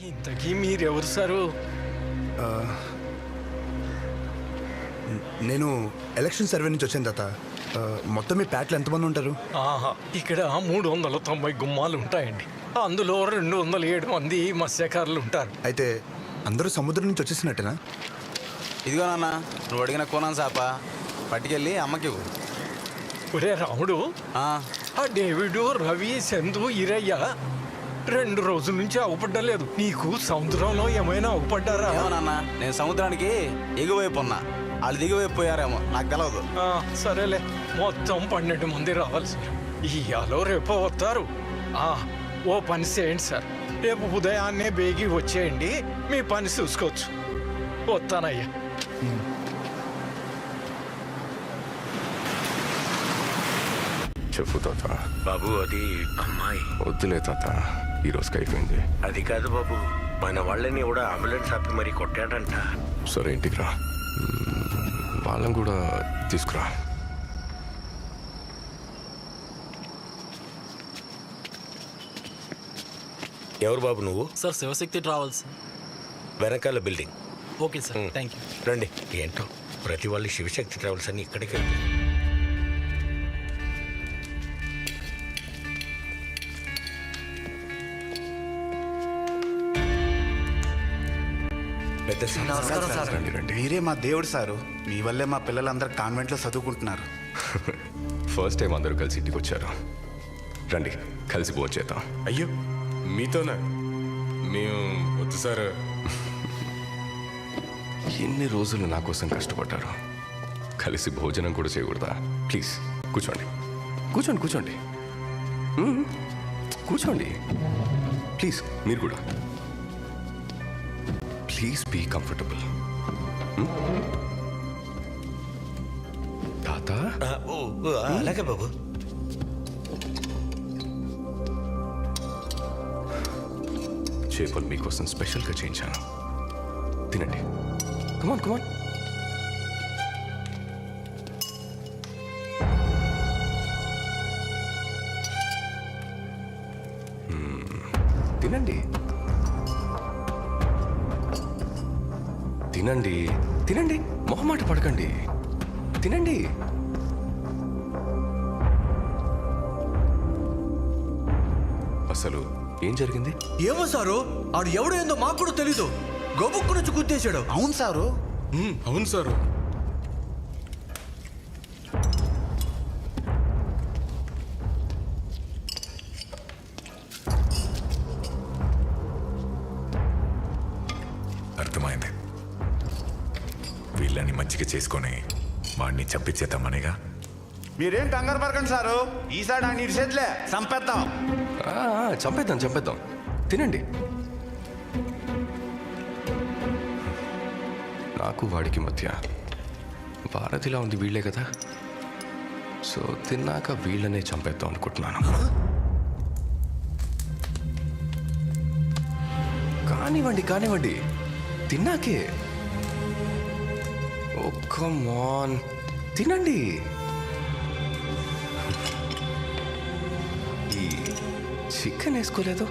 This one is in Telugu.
ఇంతకీ మీరెవరు సారు? నేను ఎలక్షన్ సర్వే నుంచి వచ్చాను తాత. మొత్తం మీ ప్యాట్లు ఎంతమంది ఉంటారు? ఇక్కడ 390 గుమ్మాలు ఉంటాయండి. అందులో 207 మంది మత్స్యకారులు ఉంటారు. అయితే అందరూ సముద్రం నుంచి వచ్చేసినట్టేనా? ఇదిగో నాన్న, నువ్వు అడిగిన కోనాను చేప పట్టుకెళ్ళి అమ్మకి ఇవ్వు. ఒరే రాముడు, ఆ డేవిడు, రవి, చందు, ఈరయ్య 2 రోజుల నుంచి అవపడ్డలేదు. నీకు సముద్రంలో ఏమైనా అవపడ్డారా? ఏమో నాన్న, నేను సముద్రానికి ఎగువైపు ఉన్నా, వాళ్ళు దిగువైపు పోయారేమో, నాకు తెలవదు. సరేలే, మొత్తం 12 మంది రావాల్సి. ఇయ్యాలో రేపో వస్తారు. ఓ పని చేయండి సార్, రేపు ఉదయాన్నే బేగి వచ్చేయండి, మీ పని చూసుకోవచ్చు. వస్తానయ్యా. చెప్పు తాత. బాబు, అది అమ్మాయి. వద్దులే తాత, ఈరోజుకి అయిపోయింది. అది కాదు బాబు, మన వాళ్ళని కూడా అంబులెన్స్ ఆపి మరీ కొట్టాడంట. సరే, ఇంటికి రా, వాళ్ళని కూడా తీసుకురా. ఎవరు బాబు నువ్వు? సార్, శివశక్తి ట్రావెల్స్, వెనకాల building. Okay sir, thank you. రండి. ఏంటో ప్రతి వాళ్ళు శివశక్తి ట్రావెల్స్ అని ఇక్కడికి వెళ్తారు. రండి రండి. మీరే మా దేవుడు సారు, మీ వల్లే మా పిల్లలందరూ కాన్వెంట్లో చదువుకుంటున్నారు. ఫస్ట్ టైం అందరూ కలిసి ఇంటికి వచ్చారు. రండి, కలిసి భోజనం చేద్దాం. అయ్యో, మీతోనా? మేము వద్దు సార్. ఎన్ని రోజులు నా కోసం కష్టపడ్డారు, కలిసి భోజనం కూడా చేయకూడదా? ప్లీజ్ కూర్చోండి, కూర్చోండి, కూర్చోండి, కూర్చోండి. ప్లీజ్ మీరు కూడా. Please be comfortable. తాత, అలాగే బాబు. చేపలు మీకోసం స్పెషల్గా చేయించాను, తినండి. కమాన్ కమాన్. తినండి, తినండి, తినండి, మొహమాట పడకండి, తినండి. అసలు ఏం జరిగింది? ఏమో సారు, ఆడు ఎవడో ఏందో మాకు కూడా తెలీదు, గొబుక్కు నుంచి గుర్తేశాడు. అవును సారు. అవును సారు. అర్థమైంది. వీళ్ళని మంచిగా చేసుకొని వాడిని చంపించేద్దామనేగా. మీరేం కంగారు పడకండి సారు, ఈసారి ఆయన ఇరిసేట్లే చంపేద్దాం. చంపేద్దాం, చంపేద్దాం. తినండి. నాకు వాడికి మధ్య వారధిలా ఉంది వీళ్ళే కదా, సో తిన్నాక వీళ్ళనే చంపేద్దాం అనుకుంటున్నాను. కానివ్వండి, కానివ్వండి, తిన్నాకే. ఓ కమ్ ఆన్, తినండి. ఈ చికెన్ వేసుకోలేదు.